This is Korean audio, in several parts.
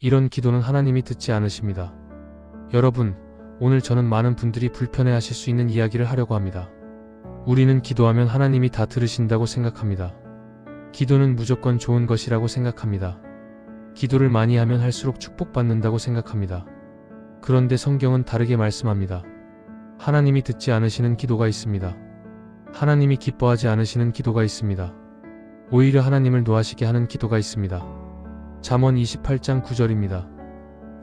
이런 기도는 하나님이 듣지 않으십니다. 여러분, 오늘 저는 많은 분들이 불편해하실 수 있는 이야기를 하려고 합니다. 우리는 기도하면 하나님이 다 들으신다고 생각합니다. 기도는 무조건 좋은 것이라고 생각합니다. 기도를 많이 하면 할수록 축복받는다고 생각합니다. 그런데 성경은 다르게 말씀합니다. 하나님이 듣지 않으시는 기도가 있습니다. 하나님이 기뻐하지 않으시는 기도가 있습니다. 오히려 하나님을 노하시게 하는 기도가 있습니다. 잠언 28장 9절입니다.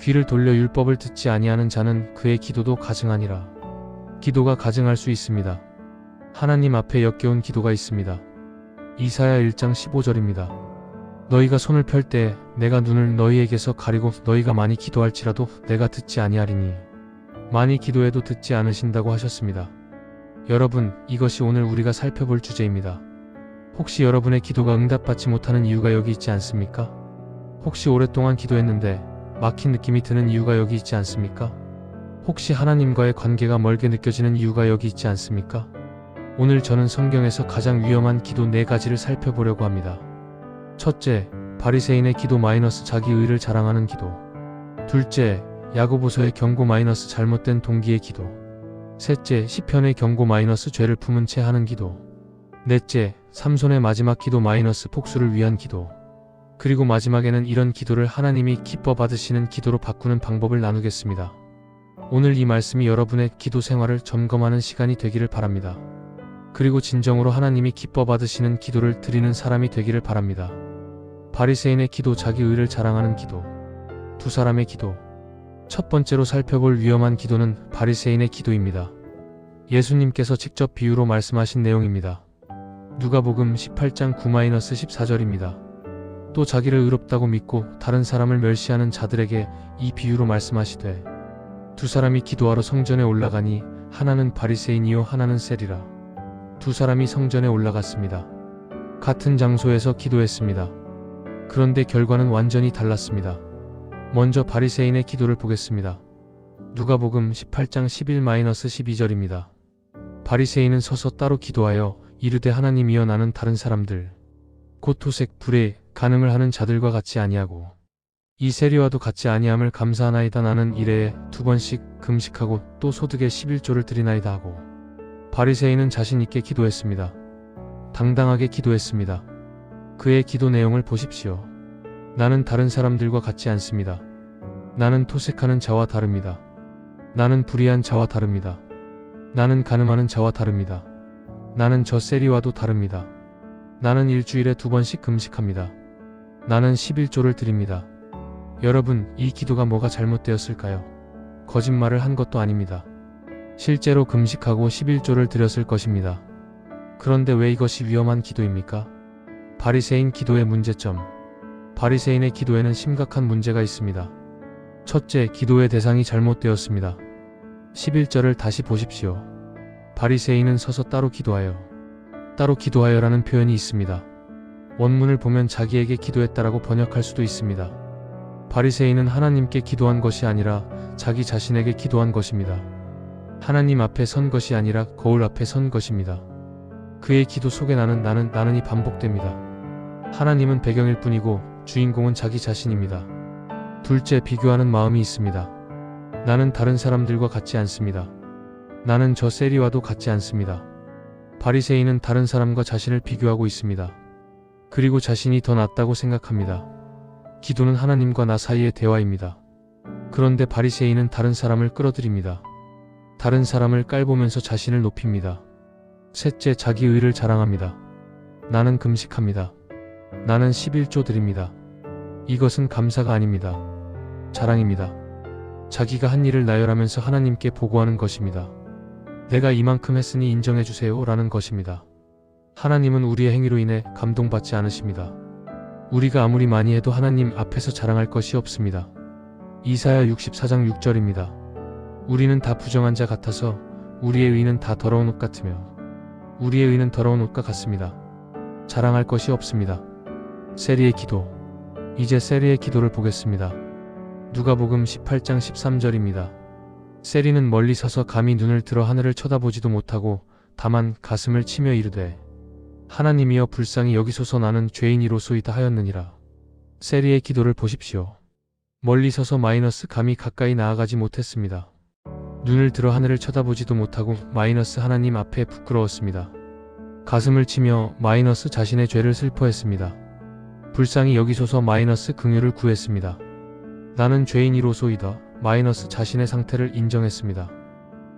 귀를 돌려 율법을 듣지 아니하는 자는 그의 기도도 가증하니라. 기도가 가증할 수 있습니다. 하나님 앞에 역겨운 기도가 있습니다. 이사야 1장 15절입니다. 너희가 손을 펼 때 내가 눈을 너희에게서 가리고 너희가 많이 기도할지라도 내가 듣지 아니하리니 많이 기도해도 듣지 않으신다고 하셨습니다. 여러분, 이것이 오늘 우리가 살펴볼 주제입니다. 혹시 여러분의 기도가 응답받지 못하는 이유가 여기 있지 않습니까? 혹시 오랫동안 기도했는데 막힌 느낌이 드는 이유가 여기 있지 않습니까? 혹시 하나님과의 관계가 멀게 느껴지는 이유가 여기 있지 않습니까? 오늘 저는 성경에서 가장 위험한 기도 4가지를 살펴보려고 합니다. 첫째, 바리새인의 기도 마이너스 자기 의를 자랑하는 기도. 둘째, 야고보서의 경고 마이너스 잘못된 동기의 기도. 셋째, 시편의 경고 마이너스 죄를 품은 채 하는 기도. 넷째, 삼손의 마지막 기도 마이너스 복수를 위한 기도. 그리고 마지막에는 이런 기도를 하나님이 기뻐 받으시는 기도로 바꾸는 방법을 나누겠습니다. 오늘 이 말씀이 여러분의 기도 생활을 점검하는 시간이 되기를 바랍니다. 그리고 진정으로 하나님이 기뻐 받으시는 기도를 드리는 사람이 되기를 바랍니다. 바리새인의 기도, 자기 의를 자랑하는 기도. 두 사람의 기도. 첫 번째로 살펴볼 위험한 기도는 바리새인의 기도입니다. 예수님께서 직접 비유로 말씀하신 내용입니다. 누가복음 18장 9-14절입니다. 또 자기를 의롭다고 믿고 다른 사람을 멸시하는 자들에게 이 비유로 말씀하시되 두 사람이 기도하러 성전에 올라가니 하나는 바리새인이요 하나는 세리라. 두 사람이 성전에 올라갔습니다. 같은 장소에서 기도했습니다. 그런데 결과는 완전히 달랐습니다. 먼저 바리새인의 기도를 보겠습니다. 누가복음 18장 11-12절입니다. 바리새인은 서서 따로 기도하여 이르되 하나님이여 나는 다른 사람들 곧 토색, 불에, 간음을 하는 자들과 같이 아니하고 이 세리와도 같이 아니함을 감사하나이다. 나는 일해에 2번씩 금식하고 또 소득의 11조를 드리나이다 하고. 바리새인은 자신 있게 기도했습니다. 당당하게 기도했습니다. 그의 기도 내용을 보십시오. 나는 다른 사람들과 같지 않습니다. 나는 토색하는 자와 다릅니다. 나는 불의한 자와 다릅니다. 나는 간음하는 자와 다릅니다. 나는 저 세리와도 다릅니다. 나는 일주일에 2번씩 금식합니다. 나는 11조를 드립니다. 여러분, 이 기도가 뭐가 잘못되었을까요? 거짓말을 한 것도 아닙니다. 실제로 금식하고 11조를 드렸을 것입니다. 그런데 왜 이것이 위험한 기도입니까? 바리새인 기도의 문제점. 바리새인의 기도에는 심각한 문제가 있습니다. 첫째, 기도의 대상이 잘못되었습니다. 11절을 다시 보십시오. 바리새인은 서서 따로 기도하여라는 표현이 있습니다. 원문을 보면 자기에게 기도했다라고 번역할 수도 있습니다. 바리새인은 하나님께 기도한 것이 아니라 자기 자신에게 기도한 것입니다. 하나님 앞에 선 것이 아니라 거울 앞에 선 것입니다. 그의 기도 속에 나는이 반복됩니다. 하나님은 배경일 뿐이고 주인공은 자기 자신입니다. 둘째, 비교하는 마음이 있습니다. 나는 다른 사람들과 같지 않습니다. 나는 저 세리와도 같지 않습니다. 바리새인은 다른 사람과 자신을 비교하고 있습니다. 그리고 자신이 더 낫다고 생각합니다. 기도는 하나님과 나 사이의 대화입니다. 그런데 바리새인은 다른 사람을 끌어들입니다. 다른 사람을 깔보면서 자신을 높입니다. 셋째, 자기 의를 자랑합니다. 나는 금식합니다. 나는 11조 드립니다. 이것은 감사가 아닙니다. 자랑입니다. 자기가 한 일을 나열하면서 하나님께 보고하는 것입니다. 내가 이만큼 했으니 인정해주세요 라는 것입니다. 하나님은 우리의 행위로 인해 감동받지 않으십니다. 우리가 아무리 많이 해도 하나님 앞에서 자랑할 것이 없습니다. 이사야 64장 6절입니다. 우리는 다 부정한 자 같아서 우리의 의는 다 더러운 옷 같으며 우리의 의는 더러운 옷과 같습니다. 자랑할 것이 없습니다. 세리의 기도. 이제 세리의 기도를 보겠습니다. 누가복음 18장 13절입니다. 세리는 멀리 서서 감히 눈을 들어 하늘을 쳐다보지도 못하고 다만 가슴을 치며 이르되 하나님이여 불쌍히 여기소서 나는 죄인이로소이다 하였느니라. 세리의 기도를 보십시오. 멀리 서서 마이너스 감히 가까이 나아가지 못했습니다. 눈을 들어 하늘을 쳐다보지도 못하고 마이너스 하나님 앞에 부끄러웠습니다. 가슴을 치며 마이너스 자신의 죄를 슬퍼했습니다. 불쌍히 여기소서 마이너스 긍휼을 구했습니다. 나는 죄인이로소이다. 마이너스 자신의 상태를 인정했습니다.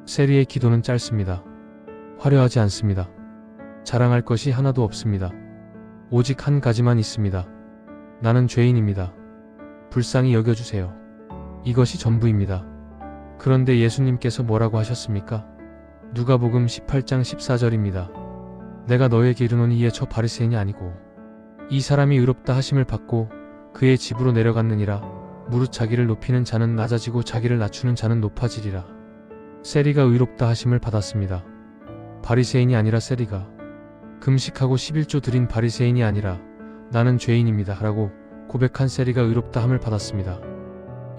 세리의 기도는 짧습니다. 화려하지 않습니다. 자랑할 것이 하나도 없습니다. 오직 한 가지만 있습니다. 나는 죄인입니다. 불쌍히 여겨주세요. 이것이 전부입니다. 그런데 예수님께서 뭐라고 하셨습니까? 누가복음 18장 14절입니다. 내가 너에게 이르노니 이에 저 바리새인이 아니고 이 사람이 의롭다 하심을 받고 그의 집으로 내려갔느니라. 무릇 자기를 높이는 자는 낮아지고 자기를 낮추는 자는 높아지리라. 세리가 의롭다 하심을 받았습니다. 바리새인이 아니라 세리가. 금식하고 11조 드린 바리새인이 아니라 나는 죄인입니다 라고 고백한 세리가 의롭다 함을 받았습니다.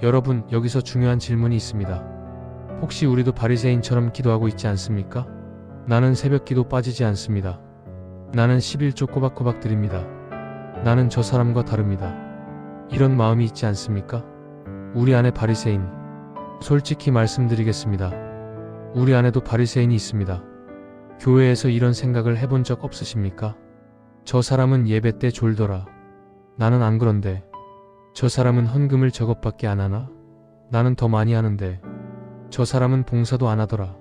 여러분, 여기서 중요한 질문이 있습니다. 혹시 우리도 바리새인처럼 기도하고 있지 않습니까? 나는 새벽기도 빠지지 않습니다. 나는 11조 꼬박꼬박 드립니다. 나는 저 사람과 다릅니다. 이런 마음이 있지 않습니까? 우리 안에 바리새인, 솔직히 말씀드리겠습니다. 우리 안에도 바리새인이 있습니다. 교회에서 이런 생각을 해본 적 없으십니까? 저 사람은 예배 때 졸더라. 나는 안 그런데. 저 사람은 헌금을 저것밖에 안 하나? 나는 더 많이 하는데. 저 사람은 봉사도 안 하더라.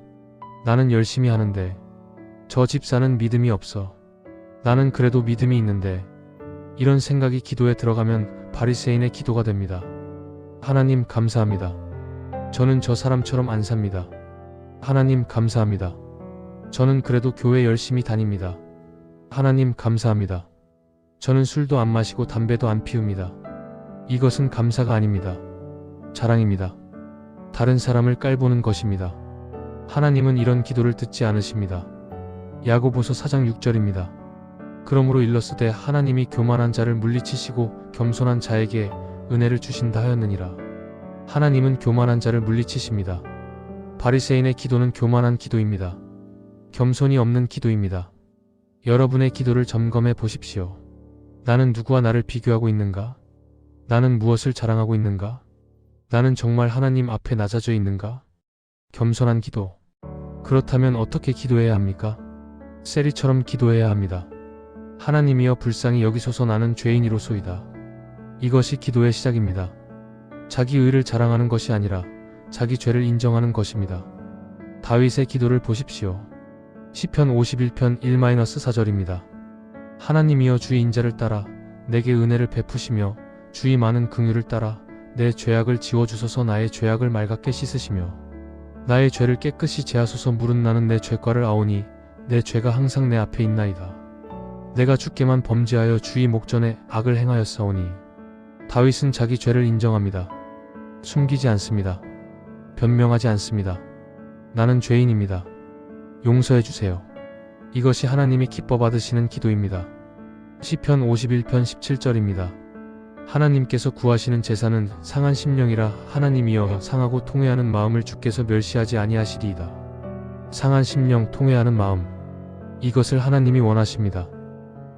나는 열심히 하는데. 저 집사는 믿음이 없어. 나는 그래도 믿음이 있는데. 이런 생각이 기도에 들어가면 바리새인의 기도가 됩니다. 하나님 감사합니다. 저는 저 사람처럼 안 삽니다. 하나님 감사합니다. 저는 그래도 교회 열심히 다닙니다. 하나님 감사합니다. 저는 술도 안 마시고 담배도 안 피웁니다. 이것은 감사가 아닙니다. 자랑입니다. 다른 사람을 깔보는 것입니다. 하나님은 이런 기도를 듣지 않으십니다. 야고보서 4장 6절입니다. 그러므로 일렀으되 하나님이 교만한 자를 물리치시고 겸손한 자에게 은혜를 주신다 하였느니라. 하나님은 교만한 자를 물리치십니다. 바리새인의 기도는 교만한 기도입니다. 겸손이 없는 기도입니다. 여러분의 기도를 점검해 보십시오. 나는 누구와 나를 비교하고 있는가? 나는 무엇을 자랑하고 있는가? 나는 정말 하나님 앞에 낮아져 있는가? 겸손한 기도. 그렇다면 어떻게 기도해야 합니까? 세리처럼 기도해야 합니다. 하나님이여 불쌍히 여기소서 나는 죄인이로소이다. 이것이 기도의 시작입니다. 자기 의를 자랑하는 것이 아니라 자기 죄를 인정하는 것입니다. 다윗의 기도를 보십시오. 시편 51편 1-4절입니다. 하나님이여 주의 인자를 따라 내게 은혜를 베푸시며 주의 많은 긍휼을 따라 내 죄악을 지워주소서. 나의 죄악을 맑게 씻으시며 나의 죄를 깨끗이 제하소서. 물은 나는 내 죄과를 아오니 내 죄가 항상 내 앞에 있나이다. 내가 주께만 범죄하여 주의 목전에 악을 행하였사오니. 다윗은 자기 죄를 인정합니다. 숨기지 않습니다. 변명하지 않습니다. 나는 죄인입니다. 용서해 주세요. 이것이 하나님이 기뻐 받으시는 기도입니다. 시편 51편 17절입니다. 하나님께서 구하시는 제사는 상한 심령이라. 하나님이여 상하고 통회하는 마음을 주께서 멸시하지 아니하시리이다. 상한 심령, 통회하는 마음, 이것을 하나님이 원하십니다.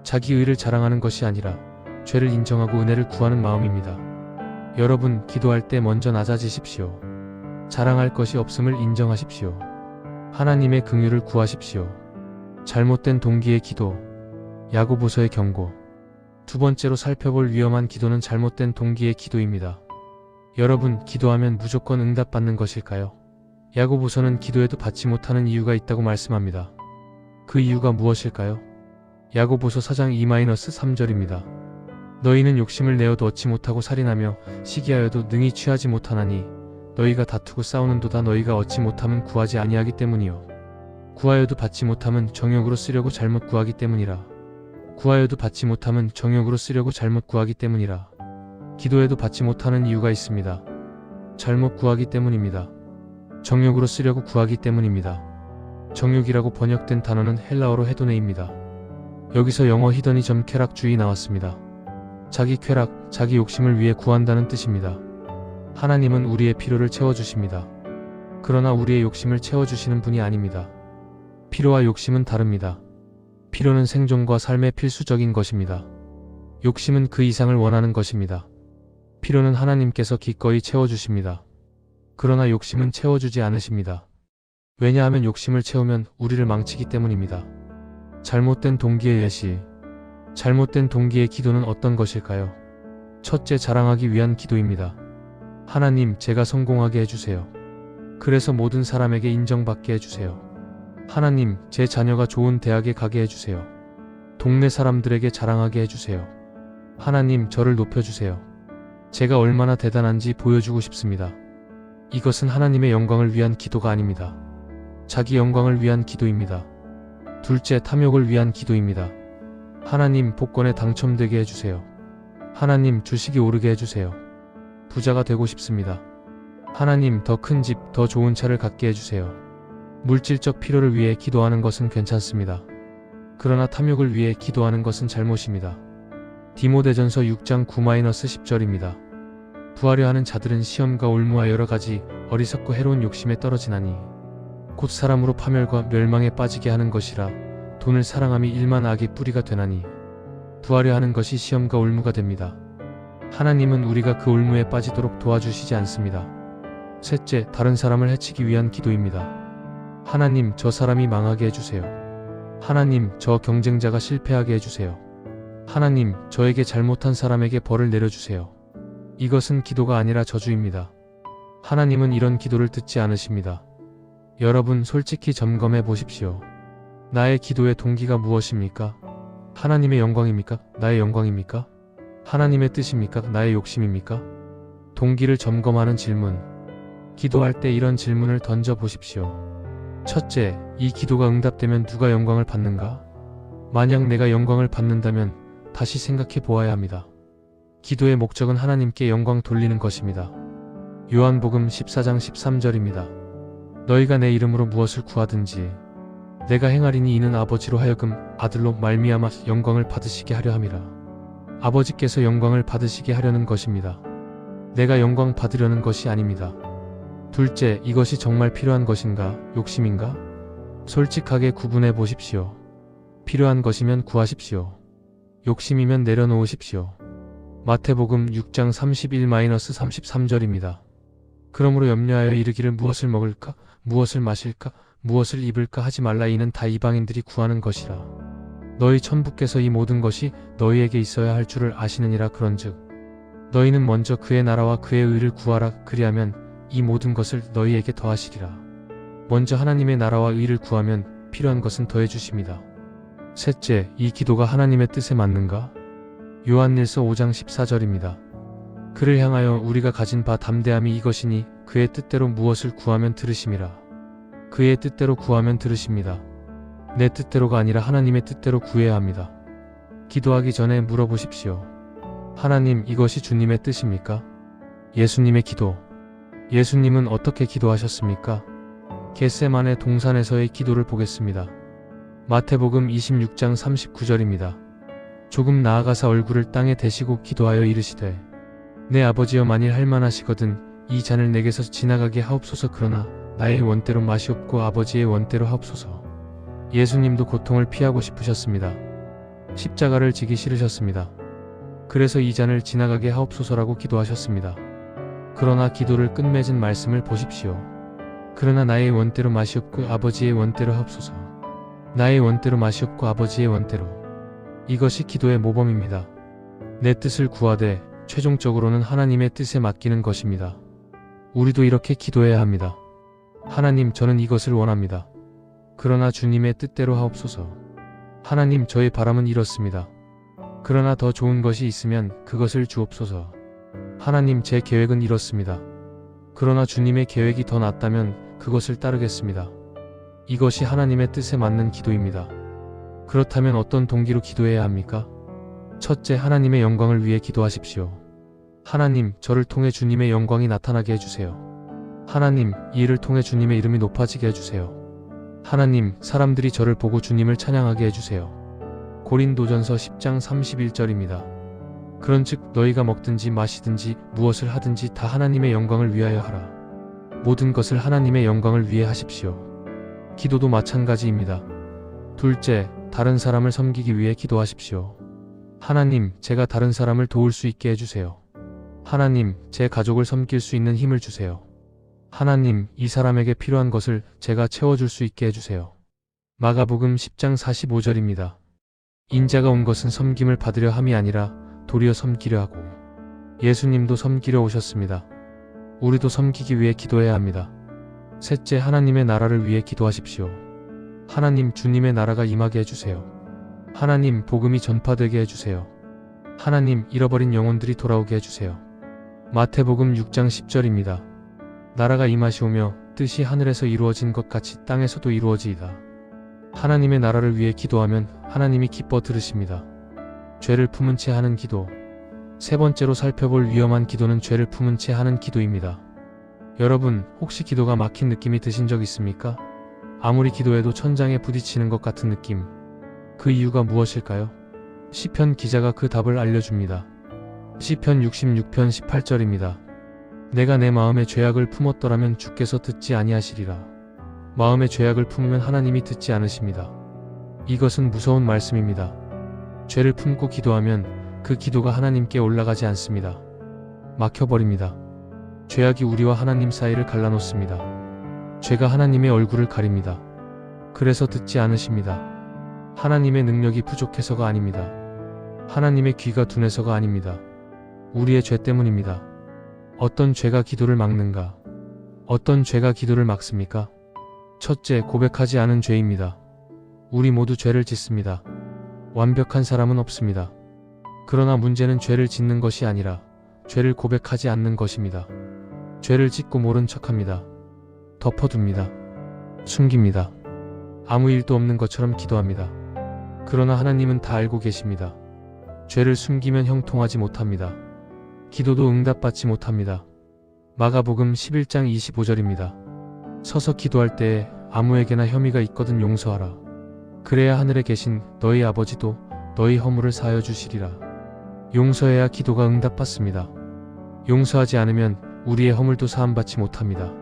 자기 의를 자랑하는 것이 아니라 죄를 인정하고 은혜를 구하는 마음입니다. 여러분, 기도할 때 먼저 낮아지십시오. 자랑할 것이 없음을 인정하십시오. 하나님의 긍휼을 구하십시오. 잘못된 동기의 기도, 야고보서의 경고. 두 번째로 살펴볼 위험한 기도는 잘못된 동기의 기도입니다. 여러분, 기도하면 무조건 응답받는 것일까요? 야고보서는 기도해도 받지 못하는 이유가 있다고 말씀합니다. 그 이유가 무엇일까요? 야고보서 4장 2-3절입니다. 너희는 욕심을 내어도 얻지 못하고 살인하며 시기하여도 능히 취하지 못하나니 너희가 다투고 싸우는도다. 너희가 얻지 못함은 구하지 아니하기 때문이요 구하여도 받지 못함은 정욕으로 쓰려고 잘못 구하기 때문이라. 구하여도 받지 못함은 정욕으로 쓰려고 잘못 구하기 때문이라. 기도해도 받지 못하는 이유가 있습니다. 잘못 구하기 때문입니다. 정욕으로 쓰려고 구하기 때문입니다. 정욕이라고 번역된 단어는 헬라어로 헤도네입니다. 여기서 영어 히더니즘 쾌락주의 나왔습니다. 자기 쾌락, 자기 욕심을 위해 구한다는 뜻입니다. 하나님은 우리의 필요를 채워주십니다. 그러나 우리의 욕심을 채워주시는 분이 아닙니다. 필요와 욕심은 다릅니다. 필요는 생존과 삶의 필수적인 것입니다. 욕심은 그 이상을 원하는 것입니다. 필요는 하나님께서 기꺼이 채워주십니다. 그러나 욕심은 채워주지 않으십니다. 왜냐하면 욕심을 채우면 우리를 망치기 때문입니다. 잘못된 동기의 예시. 잘못된 동기의 기도는 어떤 것일까요? 첫째, 자랑하기 위한 기도입니다. 하나님, 제가 성공하게 해주세요. 그래서 모든 사람에게 인정받게 해주세요. 하나님, 제 자녀가 좋은 대학에 가게 해주세요. 동네 사람들에게 자랑하게 해주세요. 하나님, 저를 높여주세요. 제가 얼마나 대단한지 보여주고 싶습니다. 이것은 하나님의 영광을 위한 기도가 아닙니다. 자기 영광을 위한 기도입니다. 둘째, 탐욕을 위한 기도입니다. 하나님, 복권에 당첨되게 해주세요. 하나님, 주식이 오르게 해주세요. 부자가 되고 싶습니다. 하나님, 더 큰 집, 더 좋은 차를 갖게 해주세요. 물질적 필요를 위해 기도하는 것은 괜찮습니다. 그러나 탐욕을 위해 기도하는 것은 잘못입니다. 디모데전서 6장 9-10절입니다. 부하려 하는 자들은 시험과 올무와 여러가지 어리석고 해로운 욕심에 떨어지나니 곧 사람으로 파멸과 멸망에 빠지게 하는 것이라. 돈을 사랑함이 일만 악의 뿌리가 되나니 부하려 하는 것이 시험과 올무가 됩니다. 하나님은 우리가 그 올무에 빠지도록 도와주시지 않습니다. 셋째, 다른 사람을 해치기 위한 기도입니다. 하나님, 저 사람이 망하게 해주세요. 하나님, 저 경쟁자가 실패하게 해주세요. 하나님, 저에게 잘못한 사람에게 벌을 내려주세요. 이것은 기도가 아니라 저주입니다. 하나님은 이런 기도를 듣지 않으십니다. 여러분, 솔직히 점검해 보십시오. 나의 기도의 동기가 무엇입니까? 하나님의 영광입니까? 나의 영광입니까? 하나님의 뜻입니까? 나의 욕심입니까? 동기를 점검하는 질문. 기도할 때 이런 질문을 던져 보십시오. 첫째, 이 기도가 응답되면 누가 영광을 받는가? 만약 내가 영광을 받는다면 다시 생각해 보아야 합니다. 기도의 목적은 하나님께 영광 돌리는 것입니다. 요한복음 14장 13절입니다. 너희가 내 이름으로 무엇을 구하든지 내가 행하리니 이는 아버지로 하여금 아들로 말미암아 영광을 받으시게 하려 함이라. 아버지께서 영광을 받으시게 하려는 것입니다. 내가 영광 받으려는 것이 아닙니다. 둘째, 이것이 정말 필요한 것인가? 욕심인가? 솔직하게 구분해 보십시오. 필요한 것이면 구하십시오. 욕심이면 내려놓으십시오. 마태복음 6장 31-33절입니다. 그러므로 염려하여 이르기를 무엇을 먹을까? 무엇을 마실까? 무엇을 입을까 하지 말라. 이는 다 이방인들이 구하는 것이라. 너희 천부께서 이 모든 것이 너희에게 있어야 할 줄을 아시느니라. 그런즉 너희는 먼저 그의 나라와 그의 의를 구하라. 그리하면 이 모든 것을 너희에게 더하시리라. 먼저 하나님의 나라와 의를 구하면 필요한 것은 더해 주십니다. 셋째, 이 기도가 하나님의 뜻에 맞는가? 요한일서 5장 14절입니다. 그를 향하여 우리가 가진 바 담대함이 이것이니 그의 뜻대로 무엇을 구하면 들으심이라. 그의 뜻대로 구하면 들으십니다. 내 뜻대로가 아니라 하나님의 뜻대로 구해야 합니다. 기도하기 전에 물어보십시오. 하나님, 이것이 주님의 뜻입니까? 예수님의 기도. 예수님은 어떻게 기도하셨습니까? 겟세마네 동산에서의 기도를 보겠습니다. 마태복음 26장 39절입니다. 조금 나아가사 얼굴을 땅에 대시고 기도하여 이르시되 내 아버지여, 만일 할만하시거든 이 잔을 내게서 지나가게 하옵소서. 그러나 나의 원대로 마시옵고 아버지의 원대로 하옵소서. 예수님도 고통을 피하고 싶으셨습니다. 십자가를 지기 싫으셨습니다. 그래서 이 잔을 지나가게 하옵소서라고 기도하셨습니다. 그러나 기도를 끝맺은 말씀을 보십시오. 그러나 나의 원대로 마시옵고 아버지의 원대로 하옵소서. 나의 원대로 마시옵고 아버지의 원대로. 이것이 기도의 모범입니다. 내 뜻을 구하되 최종적으로는 하나님의 뜻에 맡기는 것입니다. 우리도 이렇게 기도해야 합니다. 하나님, 저는 이것을 원합니다. 그러나 주님의 뜻대로 하옵소서. 하나님, 저의 바람은 이렇습니다. 그러나 더 좋은 것이 있으면 그것을 주옵소서. 하나님, 제 계획은 이렇습니다. 그러나 주님의 계획이 더 낫다면 그것을 따르겠습니다. 이것이 하나님의 뜻에 맞는 기도입니다. 그렇다면 어떤 동기로 기도해야 합니까? 첫째, 하나님의 영광을 위해 기도하십시오. 하나님, 저를 통해 주님의 영광이 나타나게 해주세요. 하나님, 이 일을 통해 주님의 이름이 높아지게 해주세요. 하나님, 사람들이 저를 보고 주님을 찬양하게 해주세요. 고린도전서 10장 31절입니다. 그런즉 너희가 먹든지 마시든지 무엇을 하든지 다 하나님의 영광을 위하여 하라. 모든 것을 하나님의 영광을 위해 하십시오. 기도도 마찬가지입니다. 둘째, 다른 사람을 섬기기 위해 기도하십시오. 하나님, 제가 다른 사람을 도울 수 있게 해주세요. 하나님, 제 가족을 섬길 수 있는 힘을 주세요. 하나님, 이 사람에게 필요한 것을 제가 채워줄 수 있게 해주세요. 마가복음 10장 45절입니다. 인자가 온 것은 섬김을 받으려 함이 아니라 도리어 섬기려 하고, 예수님도 섬기려 오셨습니다. 우리도 섬기기 위해 기도해야 합니다. 셋째, 하나님의 나라를 위해 기도하십시오. 하나님, 주님의 나라가 임하게 해주세요. 하나님, 복음이 전파되게 해주세요. 하나님, 잃어버린 영혼들이 돌아오게 해주세요. 마태복음 6장 10절입니다. 나라가 임하시오며 뜻이 하늘에서 이루어진 것 같이 땅에서도 이루어지이다. 하나님의 나라를 위해 기도하면 하나님이 기뻐 들으십니다. 죄를 품은 채 하는 기도. 세 번째로 살펴볼 위험한 기도는 죄를 품은 채 하는 기도입니다. 여러분, 혹시 기도가 막힌 느낌이 드신 적 있습니까? 아무리 기도해도 천장에 부딪히는 것 같은 느낌. 그 이유가 무엇일까요? 시편 기자가 그 답을 알려줍니다. 시편 66편 18절입니다. 내가 내 마음에 죄악을 품었더라면 주께서 듣지 아니하시리라. 마음에 죄악을 품으면 하나님이 듣지 않으십니다. 이것은 무서운 말씀입니다. 죄를 품고 기도하면 그 기도가 하나님께 올라가지 않습니다. 막혀버립니다. 죄악이 우리와 하나님 사이를 갈라놓습니다. 죄가 하나님의 얼굴을 가립니다. 그래서 듣지 않으십니다. 하나님의 능력이 부족해서가 아닙니다. 하나님의 귀가 둔해서가 아닙니다. 우리의 죄 때문입니다. 어떤 죄가 기도를 막는가? 어떤 죄가 기도를 막습니까? 첫째, 고백하지 않은 죄입니다. 우리 모두 죄를 짓습니다. 완벽한 사람은 없습니다. 그러나 문제는 죄를 짓는 것이 아니라 죄를 고백하지 않는 것입니다. 죄를 짓고 모른 척합니다. 덮어둡니다. 숨깁니다. 아무 일도 없는 것처럼 기도합니다. 그러나 하나님은 다 알고 계십니다. 죄를 숨기면 형통하지 못합니다. 기도도 응답받지 못합니다. 마가복음 11장 25절입니다. 서서 기도할 때에 아무에게나 혐의가 있거든 용서하라. 그래야 하늘에 계신 너희 아버지도 너희 허물을 사하여 주시리라. 용서해야 기도가 응답받습니다. 용서하지 않으면 우리의 허물도 사함받지 못합니다.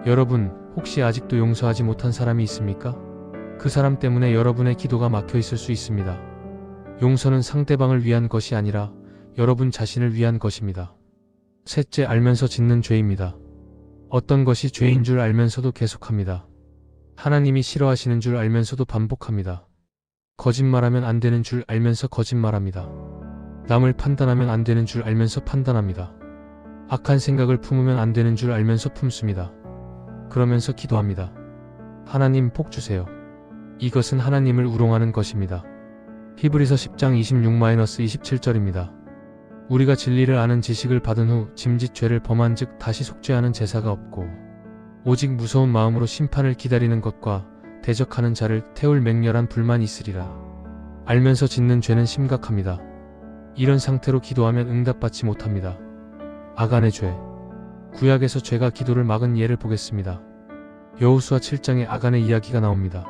여러분, 혹시 아직도 용서하지 못한 사람이 있습니까? 그 사람 때문에 여러분의 기도가 막혀 있을 수 있습니다. 용서는 상대방을 위한 것이 아니라 여러분 자신을 위한 것입니다. 셋째, 알면서 짓는 죄입니다. 어떤 것이 죄인 줄 알면서도 계속합니다. 하나님이 싫어하시는 줄 알면서도 반복합니다. 거짓말하면 안 되는 줄 알면서 거짓말합니다. 남을 판단하면 안 되는 줄 알면서 판단합니다. 악한 생각을 품으면 안 되는 줄 알면서 품습니다. 그러면서 기도합니다. 하나님, 복 주세요. 이것은 하나님을 우롱하는 것입니다. 히브리서 10장 26-27절입니다. 우리가 진리를 아는 지식을 받은 후 짐짓 죄를 범한 즉 다시 속죄하는 제사가 없고 오직 무서운 마음으로 심판을 기다리는 것과 대적하는 자를 태울 맹렬한 불만이 있으리라. 알면서 짓는 죄는 심각합니다. 이런 상태로 기도하면 응답받지 못합니다. 아간의 죄. 구약에서 죄가 기도를 막은 예를 보겠습니다. 여호수아 7장에 아간의 이야기가 나옵니다.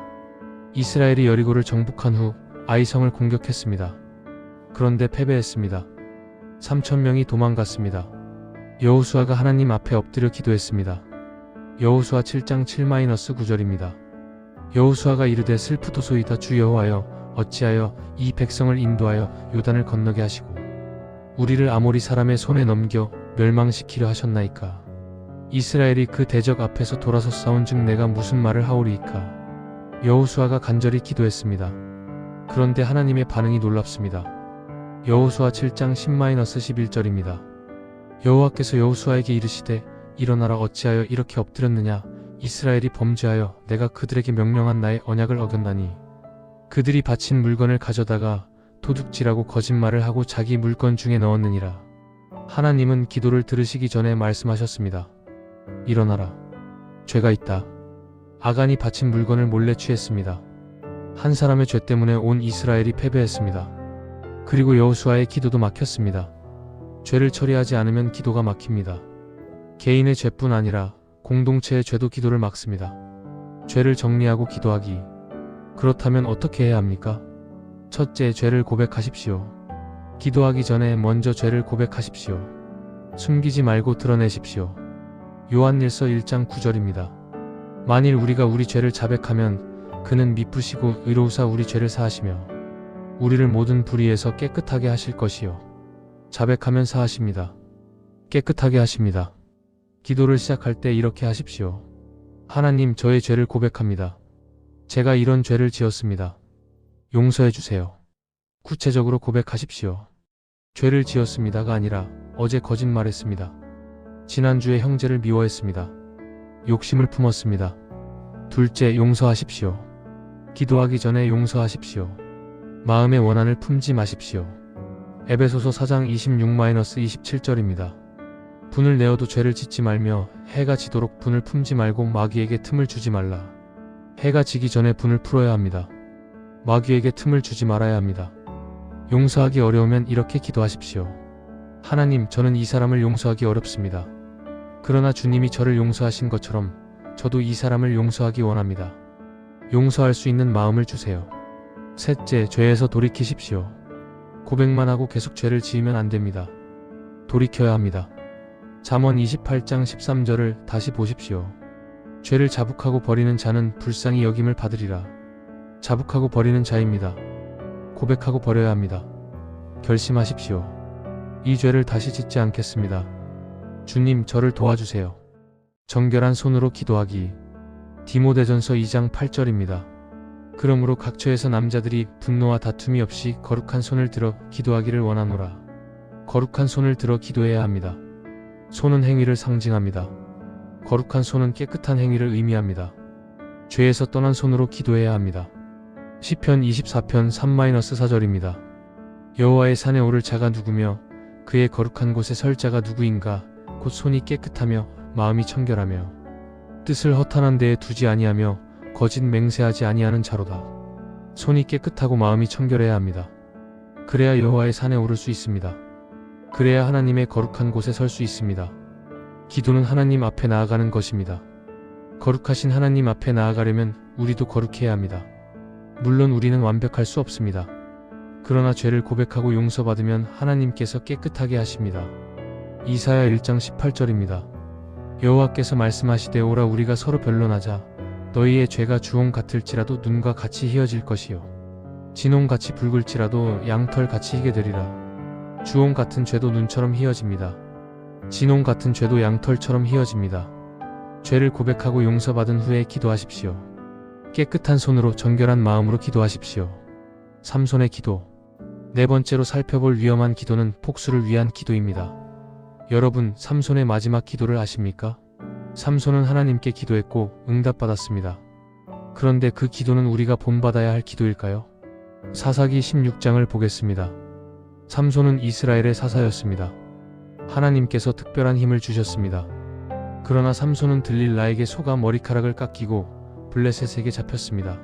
이스라엘이 여리고를 정복한 후 아이성을 공격했습니다. 그런데 패배했습니다. 3,000명이 도망갔습니다. 여호수아가 하나님 앞에 엎드려 기도했습니다. 여호수아 7장 7-9절입니다. 여호수아가 이르되 슬프도소이다. 주 여호와여, 어찌하여 이 백성을 인도하여 요단을 건너게 하시고 우리를 아모리 사람의 손에 넘겨 멸망시키려 하셨나이까. 이스라엘이 그 대적 앞에서 돌아서 싸운즉 내가 무슨 말을 하오리이까. 여호수아가 간절히 기도했습니다. 그런데 하나님의 반응이 놀랍습니다. 여호수아 7장 10-11절입니다. 여호와께서 여호수아에게 이르시되 일어나라. 어찌하여 이렇게 엎드렸느냐. 이스라엘이 범죄하여 내가 그들에게 명령한 나의 언약을 어겼나니 그들이 바친 물건을 가져다가 도둑질하고 거짓말을 하고 자기 물건 중에 넣었느니라. 하나님은 기도를 들으시기 전에 말씀하셨습니다. 일어나라. 죄가 있다. 아간이 바친 물건을 몰래 취했습니다. 한 사람의 죄 때문에 온 이스라엘이 패배했습니다. 그리고 여호수아의 기도도 막혔습니다. 죄를 처리하지 않으면 기도가 막힙니다. 개인의 죄뿐 아니라 공동체의 죄도 기도를 막습니다. 죄를 정리하고 기도하기. 그렇다면 어떻게 해야 합니까? 첫째, 죄를 고백하십시오. 기도하기 전에 먼저 죄를 고백하십시오. 숨기지 말고 드러내십시오. 요한일서 1장 9절입니다. 만일 우리가 우리 죄를 자백하면 그는 미쁘시고 의로우사 우리 죄를 사하시며 우리를 모든 불의에서 깨끗하게 하실 것이요. 자백하면 사하십니다. 깨끗하게 하십니다. 기도를 시작할 때 이렇게 하십시오. 하나님, 저의 죄를 고백합니다. 제가 이런 죄를 지었습니다. 용서해 주세요. 구체적으로 고백하십시오. 죄를 지었습니다가 아니라 어제 거짓말했습니다. 지난주에 형제를 미워했습니다. 욕심을 품었습니다. 둘째, 용서하십시오. 기도하기 전에 용서하십시오. 마음의 원한을 품지 마십시오. 에베소서 4장 26-27절입니다. 분을 내어도 죄를 짓지 말며 해가 지도록 분을 품지 말고 마귀에게 틈을 주지 말라. 해가 지기 전에 분을 풀어야 합니다. 마귀에게 틈을 주지 말아야 합니다. 용서하기 어려우면 이렇게 기도하십시오. 하나님, 저는 이 사람을 용서하기 어렵습니다. 그러나 주님이 저를 용서하신 것처럼 저도 이 사람을 용서하기 원합니다. 용서할 수 있는 마음을 주세요. 셋째, 죄에서 돌이키십시오. 고백만 하고 계속 죄를 지으면 안 됩니다. 돌이켜야 합니다. 잠언 28장 13절을 다시 보십시오. 죄를 자북하고 버리는 자는 불쌍히 여김을 받으리라. 자북하고 버리는 자입니다. 고백하고 버려야 합니다. 결심하십시오. 이 죄를 다시 짓지 않겠습니다. 주님, 저를 도와주세요. 정결한 손으로 기도하기. 디모데전서 2장 8절입니다. 그러므로 각처에서 남자들이 분노와 다툼이 없이 거룩한 손을 들어 기도하기를 원하노라. 거룩한 손을 들어 기도해야 합니다. 손은 행위를 상징합니다. 거룩한 손은 깨끗한 행위를 의미합니다. 죄에서 떠난 손으로 기도해야 합니다. 시편 24편 3-4절입니다. 여호와의 산에 오를 자가 누구며 그의 거룩한 곳에 설 자가 누구인가. 곧 손이 깨끗하며 마음이 청결하며 뜻을 허탄한 데에 두지 아니하며 거짓 맹세하지 아니하는 자로다. 손이 깨끗하고 마음이 청결해야 합니다. 그래야 여호와의 산에 오를 수 있습니다. 그래야 하나님의 거룩한 곳에 설 수 있습니다. 기도는 하나님 앞에 나아가는 것입니다. 거룩하신 하나님 앞에 나아가려면 우리도 거룩해야 합니다. 물론 우리는 완벽할 수 없습니다. 그러나 죄를 고백하고 용서받으면 하나님께서 깨끗하게 하십니다. 이사야 1장 18절입니다. 여호와께서 말씀하시되 오라 우리가 서로 변론하자. 너희의 죄가 주홍 같을지라도 눈과 같이 희어질 것이요 진홍같이 붉을지라도 양털같이 희게 되리라. 주홍 같은 죄도 눈처럼 희어집니다. 진홍 같은 죄도 양털처럼 희어집니다. 죄를 고백하고 용서받은 후에 기도하십시오. 깨끗한 손으로 정결한 마음으로 기도하십시오. 삼손의 기도. 네 번째로 살펴볼 위험한 기도는 복수를 위한 기도입니다. 여러분, 삼손의 마지막 기도를 아십니까? 삼손은 하나님께 기도했고 응답받았습니다. 그런데 그 기도는 우리가 본받아야 할 기도일까요? 사사기 16장을 보겠습니다. 삼손은 이스라엘의 사사였습니다. 하나님께서 특별한 힘을 주셨습니다. 그러나 삼손은 들릴라에게 소가 머리카락을 깎이고 블레셋에게 잡혔습니다.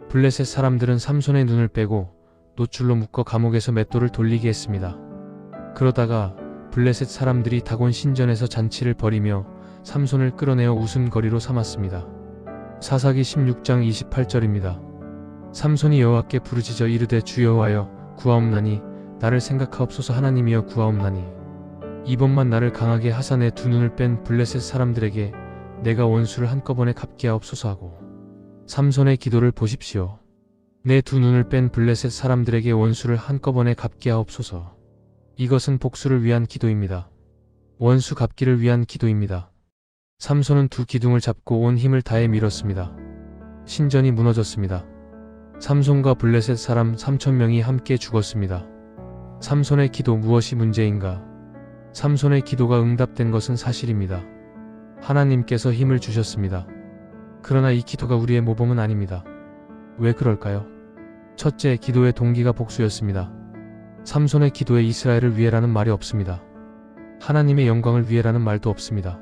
블레셋 사람들은 삼손의 눈을 빼고 노줄로 묶어 감옥에서 맷돌을 돌리게 했습니다. 그러다가 블레셋 사람들이 다곤 신전에서 잔치를 벌이며 삼손을 끌어내어 웃음거리로 삼았습니다. 사사기 16장 28절입니다. 삼손이 여호와께 부르짖어 이르되 주 여호와여 구하옵나니 나를 생각하옵소서. 하나님이여 구하옵나니 이번만 나를 강하게 하사 내 두 눈을 뺀 블레셋 사람들에게 내가 원수를 한꺼번에 갚게 하옵소서 하고. 삼손의 기도를 보십시오. 내 두 눈을 뺀 블레셋 사람들에게 원수를 한꺼번에 갚게 하옵소서. 이것은 복수를 위한 기도입니다. 원수 갚기를 위한 기도입니다. 삼손은 두 기둥을 잡고 온 힘을 다해 밀었습니다. 신전이 무너졌습니다. 삼손과 블레셋 사람 3,000명이 함께 죽었습니다. 삼손의 기도 무엇이 문제인가? 삼손의 기도가 응답된 것은 사실입니다. 하나님께서 힘을 주셨습니다. 그러나 이 기도가 우리의 모범은 아닙니다. 왜 그럴까요? 첫째, 기도의 동기가 복수였습니다. 삼손의 기도에 이스라엘을 위해라는 말이 없습니다. 하나님의 영광을 위해라는 말도 없습니다.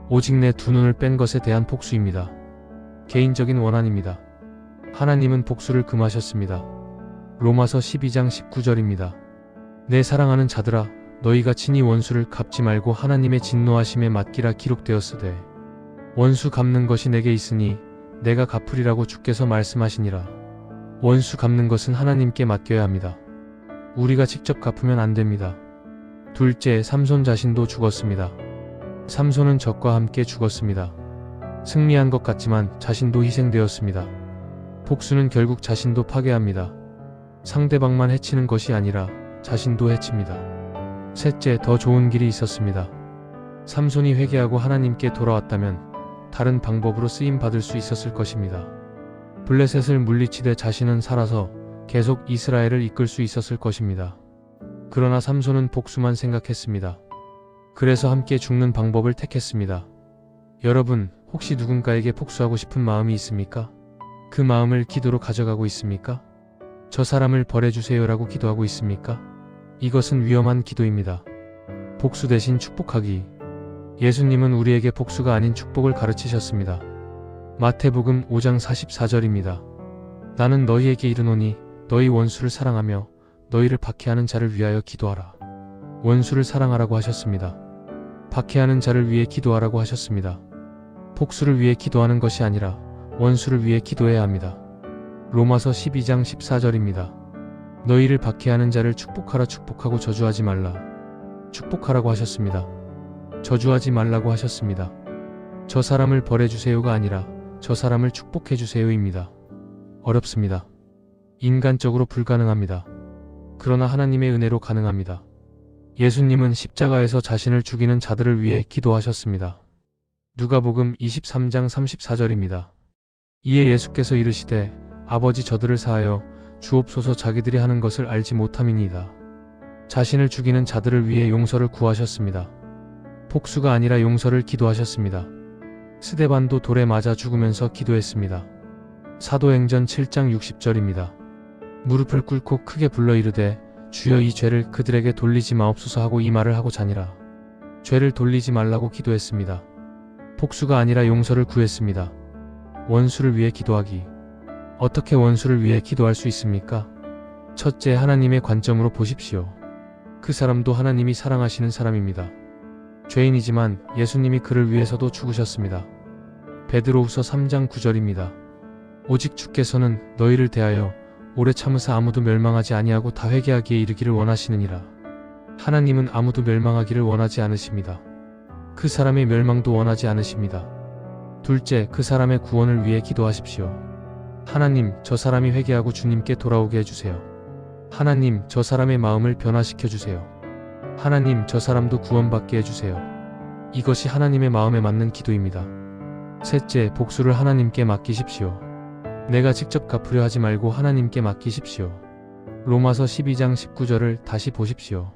오직 내 두 눈을 뺀 것에 대한 복수입니다. 개인적인 원한입니다. 하나님은 복수를 금하셨습니다. 로마서 12장 19절입니다. 내 사랑하는 자들아 너희가 친히 원수를 갚지 말고 하나님의 진노하심에 맡기라 기록되었으되 원수 갚는 것이 내게 있으니 내가 갚으리라고 주께서 말씀하시니라. 원수 갚는 것은 하나님께 맡겨야 합니다. 우리가 직접 갚으면 안 됩니다. 둘째, 삼손 자신도 죽었습니다. 삼손은 적과 함께 죽었습니다. 승리한 것 같지만 자신도 희생되었습니다. 복수는 결국 자신도 파괴합니다. 상대방만 해치는 것이 아니라 자신도 해칩니다. 셋째, 더 좋은 길이 있었습니다. 삼손이 회개하고 하나님께 돌아왔다면 다른 방법으로 쓰임 받을 수 있었을 것입니다. 블레셋을 물리치되 자신은 살아서 계속 이스라엘을 이끌 수 있었을 것입니다. 그러나 삼손은 복수만 생각했습니다. 그래서 함께 죽는 방법을 택했습니다. 여러분, 혹시 누군가에게 복수하고 싶은 마음이 있습니까? 그 마음을 기도로 가져가고 있습니까? 저 사람을 벌해주세요라고 기도하고 있습니까? 이것은 위험한 기도입니다. 복수 대신 축복하기. 예수님은 우리에게 복수가 아닌 축복을 가르치셨습니다. 마태복음 5장 44절입니다. 나는 너희에게 이르노니 너희 원수를 사랑하며 너희를 박해하는 자를 위하여 기도하라. 원수를 사랑하라고 하셨습니다. 박해하는 자를 위해 기도하라고 하셨습니다. 복수를 위해 기도하는 것이 아니라 원수를 위해 기도해야 합니다. 로마서 12장 14절입니다. 너희를 박해하는 자를 축복하라. 축복하고 저주하지 말라. 축복하라고 하셨습니다. 저주하지 말라고 하셨습니다. 저 사람을 벌해주세요가 아니라 저 사람을 축복해주세요입니다. 어렵습니다. 인간적으로 불가능합니다. 그러나 하나님의 은혜로 가능합니다. 예수님은 십자가에서 자신을 죽이는 자들을 위해 기도하셨습니다. 누가복음 23장 34절입니다. 이에 예수께서 이르시되 아버지 저들을 사하여 주옵소서 자기들이 하는 것을 알지 못함이니이다. 자신을 죽이는 자들을 위해 용서를 구하셨습니다. 복수가 아니라 용서를 기도하셨습니다. 스데반도 돌에 맞아 죽으면서 기도했습니다. 사도행전 7장 60절입니다. 무릎을 꿇고 크게 불러 이르되 주여 이 죄를 그들에게 돌리지 마옵소서 하고 이 말을 하고 자니라. 죄를 돌리지 말라고 기도했습니다. 복수가 아니라 용서를 구했습니다. 원수를 위해 기도하기. 어떻게 원수를 위해 기도할 수 있습니까? 첫째, 하나님의 관점으로 보십시오. 그 사람도 하나님이 사랑하시는 사람입니다. 죄인이지만 예수님이 그를 위해서도 죽으셨습니다. 베드로후서 3장 9절입니다. 오직 주께서는 너희를 대하여 오래 참으사 아무도 멸망하지 아니하고 다 회개하기에 이르기를 원하시느니라. 하나님은 아무도 멸망하기를 원하지 않으십니다. 그 사람의 멸망도 원하지 않으십니다. 둘째, 그 사람의 구원을 위해 기도하십시오. 하나님, 저 사람이 회개하고 주님께 돌아오게 해주세요. 하나님, 저 사람의 마음을 변화시켜 주세요. 하나님, 저 사람도 구원받게 해주세요. 이것이 하나님의 마음에 맞는 기도입니다. 셋째, 복수를 하나님께 맡기십시오. 내가 직접 갚으려 하지 말고 하나님께 맡기십시오. 로마서 12장 19절을 다시 보십시오.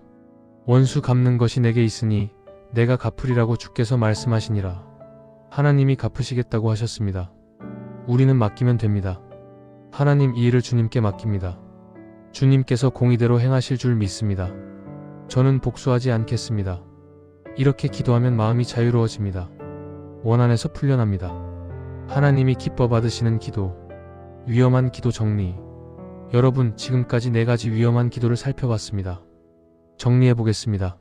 원수 갚는 것이 내게 있으니 내가 갚으리라고 주께서 말씀하시니라. 하나님이 갚으시겠다고 하셨습니다. 우리는 맡기면 됩니다. 하나님, 이 일을 주님께 맡깁니다. 주님께서 공의대로 행하실 줄 믿습니다. 저는 복수하지 않겠습니다. 이렇게 기도하면 마음이 자유로워집니다. 원한에서 풀려납니다. 하나님이 기뻐 받으시는 기도. 위험한 기도 정리. 여러분, 지금까지 4가지 위험한 기도를 살펴봤습니다. 정리해 보겠습니다.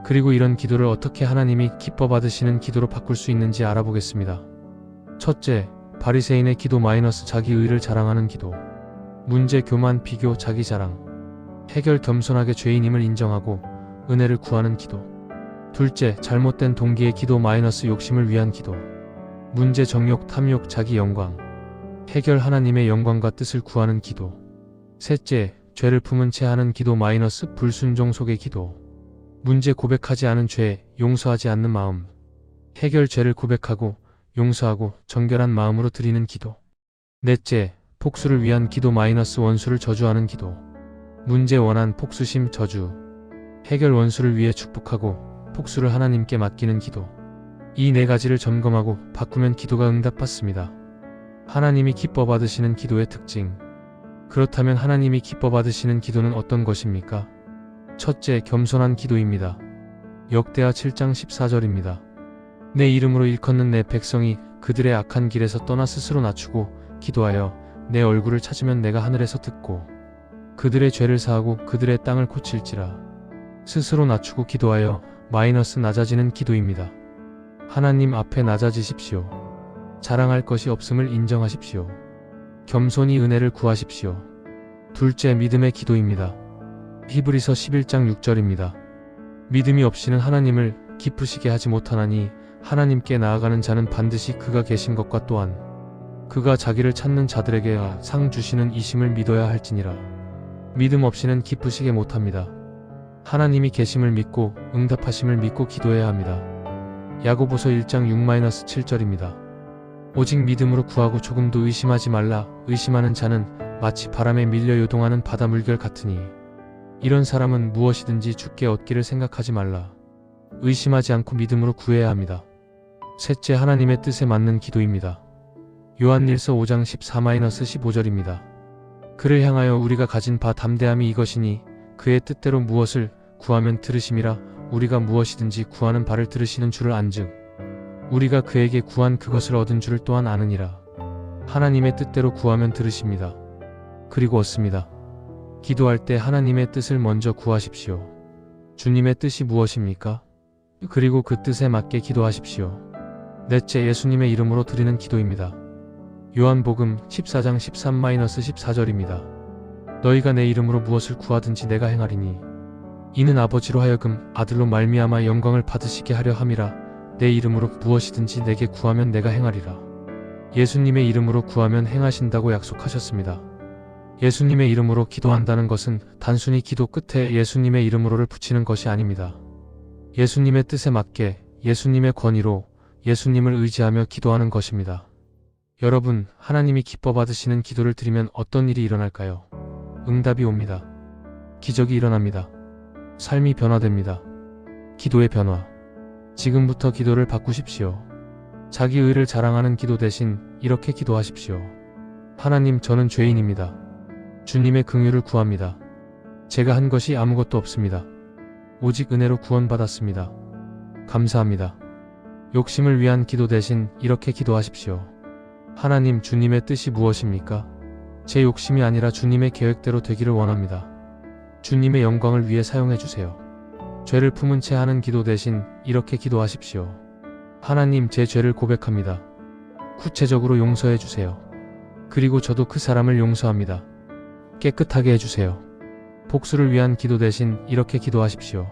그리고 이런 기도를 어떻게 하나님이 기뻐 받으시는 기도로 바꿀 수 있는지 알아보겠습니다. 첫째, 바리새인의 기도 마이너스 자기 의를 자랑하는 기도. 문제, 교만, 비교, 자기 자랑. 해결, 겸손하게 죄인임을 인정하고 은혜를 구하는 기도. 둘째, 잘못된 동기의 기도 마이너스 욕심을 위한 기도. 문제, 정욕, 탐욕, 자기 영광. 해결, 하나님의 영광과 뜻을 구하는 기도. 셋째, 죄를 품은 채 하는 기도 마이너스 불순종 속의 기도. 문제, 고백하지 않은 죄, 용서하지 않는 마음. 해결, 죄를 고백하고 용서하고 정결한 마음으로 드리는 기도. 넷째, 복수를 위한 기도 마이너스 원수를 저주하는 기도. 문제, 원한, 복수심, 저주. 해결, 원수를 위해 축복하고 복수를 하나님께 맡기는 기도. 이 4가지를 점검하고 바꾸면 기도가 응답받습니다. 하나님이 기뻐 받으시는 기도의 특징. 그렇다면 하나님이 기뻐 받으시는 기도는 어떤 것입니까? 첫째, 겸손한 기도입니다. 역대하 7장 14절입니다. 내 이름으로 일컫는 내 백성이 그들의 악한 길에서 떠나 스스로 낮추고 기도하여 내 얼굴을 찾으면 내가 하늘에서 듣고 그들의 죄를 사하고 그들의 땅을 고칠지라. 스스로 낮추고 기도하여 마이너스 낮아지는 기도입니다. 하나님 앞에 낮아지십시오. 자랑할 것이 없음을 인정하십시오. 겸손히 은혜를 구하십시오. 둘째, 믿음의 기도입니다. 히브리서 11장 6절입니다. 믿음이 없이는 하나님을 기쁘시게 하지 못하나니 하나님께 나아가는 자는 반드시 그가 계신 것과 또한 그가 자기를 찾는 자들에게 상 주시는 이심을 믿어야 할지니라. 믿음 없이는 기쁘시게 못합니다. 하나님이 계심을 믿고 응답하심을 믿고 기도해야 합니다. 야고보서 1장 6-7절입니다. 오직 믿음으로 구하고 조금도 의심하지 말라. 의심하는 자는 마치 바람에 밀려 요동하는 바다 물결 같으니 이런 사람은 무엇이든지 주께 얻기를 생각하지 말라. 의심하지 않고 믿음으로 구해야 합니다. 셋째, 하나님의 뜻에 맞는 기도입니다. 요한일서 5장 14-15절입니다. 그를 향하여 우리가 가진 바 담대함이 이것이니 그의 뜻대로 무엇을 구하면 들으심이라. 우리가 무엇이든지 구하는 바를 들으시는 줄을 안즉 우리가 그에게 구한 그것을 얻은 줄을 또한 아느니라. 하나님의 뜻대로 구하면 들으십니다. 그리고 얻습니다. 기도할 때 하나님의 뜻을 먼저 구하십시오. 주님의 뜻이 무엇입니까? 그리고 그 뜻에 맞게 기도하십시오. 넷째, 예수님의 이름으로 드리는 기도입니다. 요한복음 14장 13-14절입니다. 너희가 내 이름으로 무엇을 구하든지 내가 행하리니 이는 아버지로 하여금 아들로 말미암아 영광을 받으시게 하려 함이라. 내 이름으로 무엇이든지 내게 구하면 내가 행하리라. 예수님의 이름으로 구하면 행하신다고 약속하셨습니다. 예수님의 이름으로 기도한다는 것은 단순히 기도 끝에 예수님의 이름으로를 붙이는 것이 아닙니다. 예수님의 뜻에 맞게 예수님의 권위로 예수님을 의지하며 기도하는 것입니다. 여러분, 하나님이 기뻐 받으시는 기도를 드리면 어떤 일이 일어날까요? 응답이 옵니다. 기적이 일어납니다. 삶이 변화됩니다. 기도의 변화. 지금부터 기도를 바꾸십시오. 자기 의를 자랑하는 기도 대신 이렇게 기도하십시오. 하나님, 저는 죄인입니다. 주님의 긍휼을 구합니다. 제가 한 것이 아무것도 없습니다. 오직 은혜로 구원받았습니다. 감사합니다. 욕심을 위한 기도 대신 이렇게 기도하십시오. 하나님, 주님의 뜻이 무엇입니까? 제 욕심이 아니라 주님의 계획대로 되기를 원합니다. 주님의 영광을 위해 사용해 주세요. 죄를 품은 채 하는 기도 대신 이렇게 기도하십시오. 하나님, 제 죄를 고백합니다. 구체적으로 용서해 주세요. 그리고 저도 그 사람을 용서합니다. 깨끗하게 해주세요. 복수를 위한 기도 대신 이렇게 기도하십시오.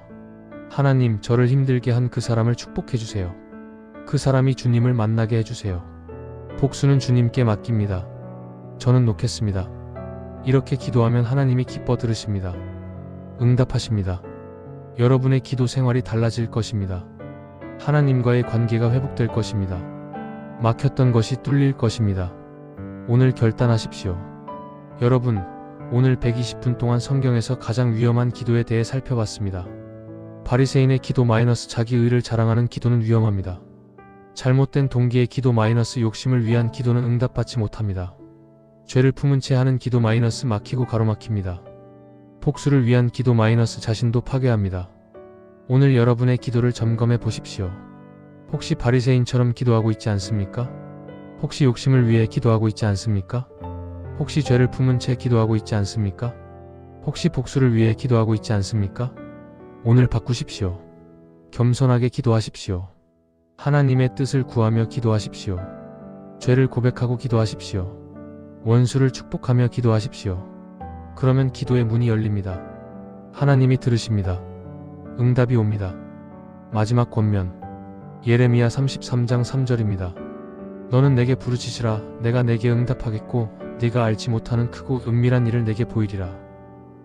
하나님, 저를 힘들게 한 그 사람을 축복해 주세요. 그 사람이 주님을 만나게 해주세요. 복수는 주님께 맡깁니다. 저는 놓겠습니다. 이렇게 기도하면 하나님이 기뻐 들으십니다. 응답하십니다. 여러분의 기도 생활이 달라질 것입니다. 하나님과의 관계가 회복될 것입니다. 막혔던 것이 뚫릴 것입니다. 오늘 결단하십시오. 여러분, 오늘 120분 동안 성경에서 가장 위험한 기도에 대해 살펴봤습니다. 바리새인의 기도 마이너스 자기 의를 자랑하는 기도는 위험합니다. 잘못된 동기의 기도 마이너스 욕심을 위한 기도는 응답받지 못합니다. 죄를 품은 채 하는 기도 마이너스 막히고 가로막힙니다. 복수를 위한 기도 마이너스 자신도 파괴합니다. 오늘 여러분의 기도를 점검해 보십시오. 혹시 바리새인처럼 기도하고 있지 않습니까? 혹시 욕심을 위해 기도하고 있지 않습니까? 혹시 죄를 품은 채 기도하고 있지 않습니까? 혹시 복수를 위해 기도하고 있지 않습니까? 오늘 바꾸십시오. 겸손하게 기도하십시오. 하나님의 뜻을 구하며 기도하십시오. 죄를 고백하고 기도하십시오. 원수를 축복하며 기도하십시오. 그러면 기도의 문이 열립니다. 하나님이 들으십니다. 응답이 옵니다. 마지막 권면. 예레미야 33장 3절입니다. 너는 내게 부르짖으라. 내가 내게 응답하겠고 네가 알지 못하는 크고 은밀한 일을 내게 보이리라.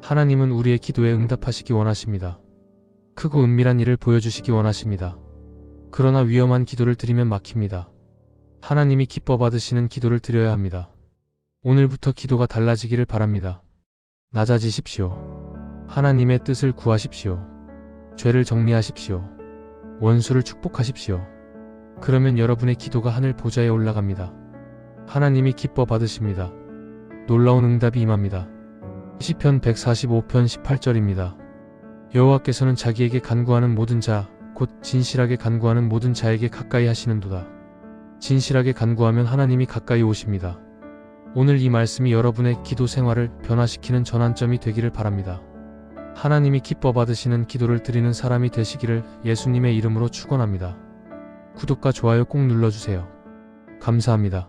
하나님은 우리의 기도에 응답하시기 원하십니다. 크고 은밀한 일을 보여주시기 원하십니다. 그러나 위험한 기도를 드리면 막힙니다. 하나님이 기뻐 받으시는 기도를 드려야 합니다. 오늘부터 기도가 달라지기를 바랍니다. 낮아지십시오. 하나님의 뜻을 구하십시오. 죄를 정리하십시오. 원수를 축복하십시오. 그러면 여러분의 기도가 하늘 보좌에 올라갑니다. 하나님이 기뻐 받으십니다. 놀라운 응답이 임합니다. 시편 145편 18절입니다. 여호와께서는 자기에게 간구하는 모든 자, 곧 진실하게 간구하는 모든 자에게 가까이 하시는도다. 진실하게 간구하면 하나님이 가까이 오십니다. 오늘 이 말씀이 여러분의 기도 생활을 변화시키는 전환점이 되기를 바랍니다. 하나님이 기뻐 받으시는 기도를 드리는 사람이 되시기를 예수님의 이름으로 축원합니다. 구독과 좋아요 꼭 눌러주세요. 감사합니다.